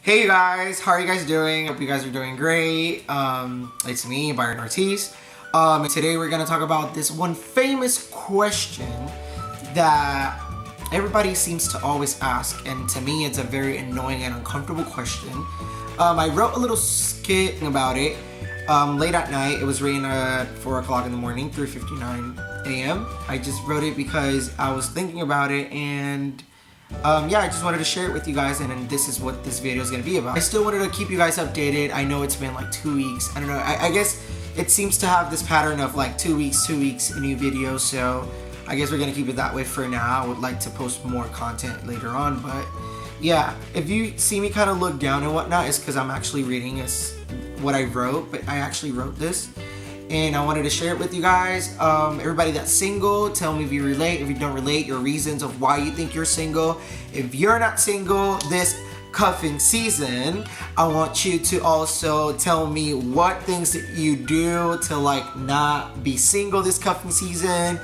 Hey you guys, how are you guys doing? Hope you guys are doing great. It's me, BayronOrtiz. Today we're gonna talk about this one famous question that everybody seems to always ask, and to me it's a very annoying and uncomfortable question. I wrote a little skit about it late at night. It was written at 4 o'clock in the morning, 3:59 a.m. I just wrote it because I was thinking about it, and yeah, I just wanted to share it with you guys, and this is what this video is going to be about. I still wanted to keep you guys updated. I know it's been like 2 weeks. I don't know. I guess it seems to have this pattern of like 2 weeks, new videos. So I guess we're going to keep it that way for now. I would like to post more content later on. But yeah, if you see me kind of look down and whatnot, it's because I'm actually reading what I wrote. But I actually wrote this, and I wanted to share it with you guys. Everybody that's single, tell me if you relate. If you don't relate, your reasons of why you think you're single. If you're not single this cuffing season, I want you to also tell me what things that you do to like not be single this cuffing season.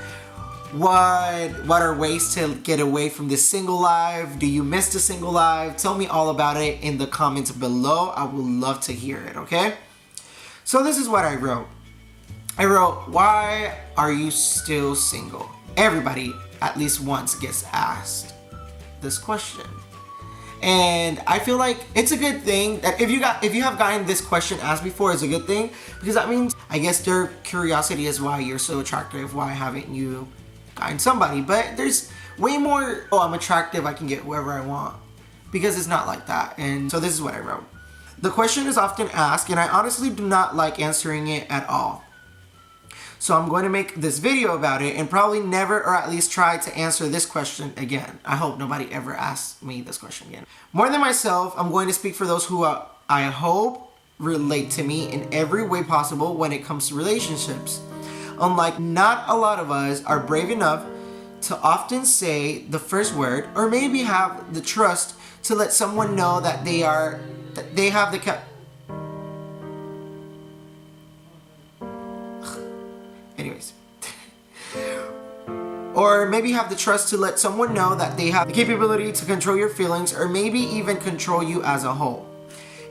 What are ways to get away from this single life? Do you miss the single life? Tell me all about it in the comments below. I would love to hear it, okay? So this is what I wrote. I wrote, why are you still single? Everybody at least once gets asked this question. And I feel like it's a good thing that if you have gotten this question asked before, it's a good thing, because that means, I guess, their curiosity is why you're so attractive. Why haven't you gotten somebody? But there's way more, oh, I'm attractive, I can get whoever I want, because it's not like that. And so this is what I wrote. The question is often asked, and I honestly do not like answering it at all. So I'm going to make this video about it and probably never, or at least try to answer this question again. I hope nobody ever asks me this question again. More than myself, I'm going to speak for those who I hope relate to me in every way possible when it comes to relationships. Unlike not a lot of us are brave enough to often say the first word, or maybe have the trust to let someone know that they have the anyways. Or maybe have the trust to let someone know that they have the capability to control your feelings, or maybe even control you as a whole.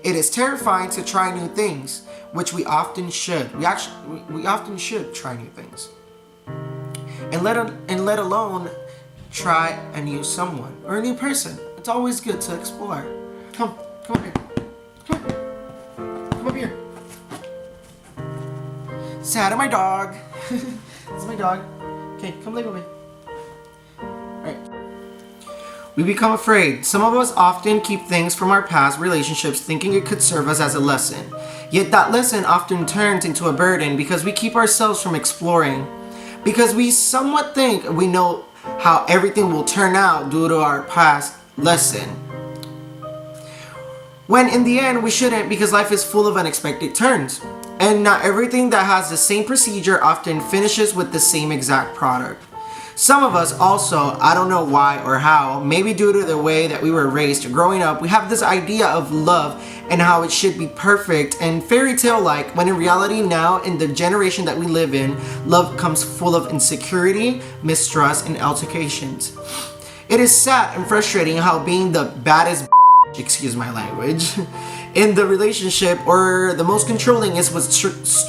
It is terrifying to try new things, which we often should. We often should try new things. And let alone try a new someone or a new person. It's always good to explore. Come up here. Come up here. Say hi to my dog. This is my dog. Okay, come live with me. Alright. We become afraid. Some of us often keep things from our past relationships thinking it could serve us as a lesson. Yet that lesson often turns into a burden because we keep ourselves from exploring. Because we somewhat think we know how everything will turn out due to our past lesson. When in the end we shouldn't, because life is full of unexpected turns. And not everything that has the same procedure often finishes with the same exact product. Some of us also, I don't know why or how, maybe due to the way that we were raised growing up, we have this idea of love and how it should be perfect and fairy tale like, when in reality now, in the generation that we live in, love comes full of insecurity, mistrust, and altercations. It is sad and frustrating how being the baddest excuse my language, in the relationship, or the most controlling, is what's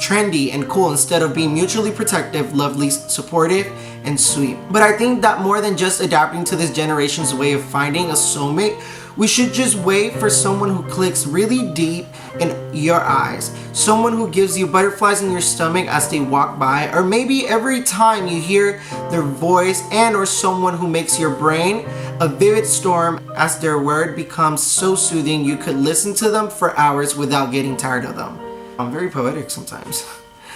trendy and cool, instead of being mutually protective, lovely, supportive, and sweet. But I think that more than just adapting to this generation's way of finding a soulmate, we should just wait for someone who clicks really deep in your eyes. Someone who gives you butterflies in your stomach as they walk by, or maybe every time you hear their voice, and or someone who makes your brain a vivid storm as their word becomes so soothing you could listen to them for hours without getting tired of them. I'm very poetic sometimes.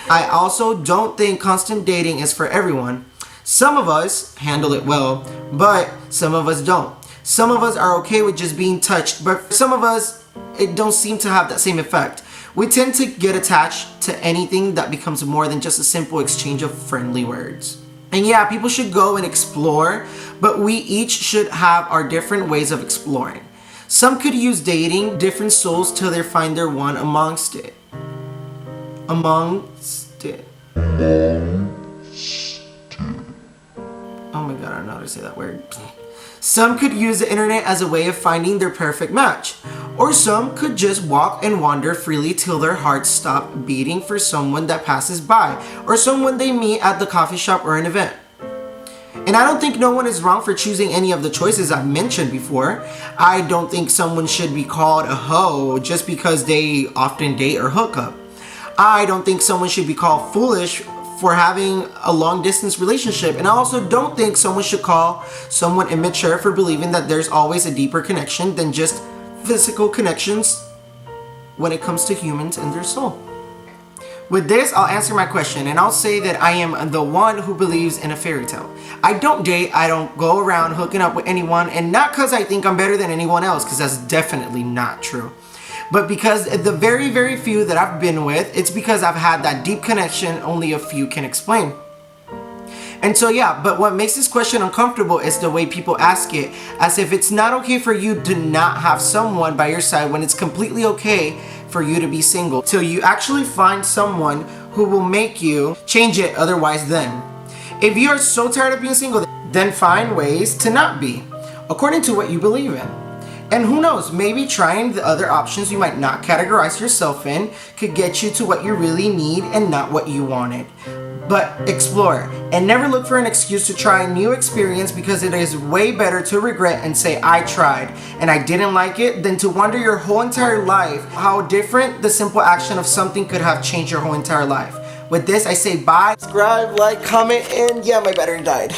I also don't think constant dating is for everyone. Some of us handle it well, but some of us don't. Some of us are okay with just being touched, but some of us, it don't seem to have that same effect. We tend to get attached to anything that becomes more than just a simple exchange of friendly words. And yeah, people should go and explore, but we each should have our different ways of exploring. Some could use dating different souls till they find their one amongst it. Amongst it. Oh my god, I don't know how to say that word. Some could use the internet as a way of finding their perfect match. Or some could just walk and wander freely till their hearts stop beating for someone that passes by, or someone they meet at the coffee shop or an event. And I don't think no one is wrong for choosing any of the choices I've mentioned before. I don't think someone should be called a hoe just because they often date or hook up. I don't think someone should be called foolish for having a long distance relationship. And I also don't think someone should call someone immature for believing that there's always a deeper connection than just physical connections when it comes to humans and their soul. With this, I'll answer my question, and I'll say that I am the one who believes in a fairy tale. I don't date, I don't go around hooking up with anyone, and not because I think I'm better than anyone else, because that's definitely not true. But because the very, very few that I've been with, it's because I've had that deep connection only a few can explain. And so yeah, but what makes this question uncomfortable is the way people ask it, as if it's not okay for you to not have someone by your side when it's completely okay for you to be single, till you actually find someone who will make you change it otherwise then. If you are so tired of being single, then find ways to not be, according to what you believe in. And who knows, maybe trying the other options you might not categorize yourself in could get you to what you really need and not what you wanted. But explore, and never look for an excuse to try a new experience, because it is way better to regret and say I tried and I didn't like it than to wonder your whole entire life how different the simple action of something could have changed your whole entire life. With this, I say bye, subscribe, like, comment, and yeah, my battery died.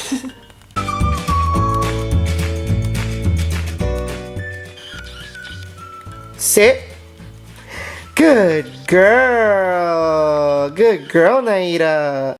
Sit. Good girl, Naida.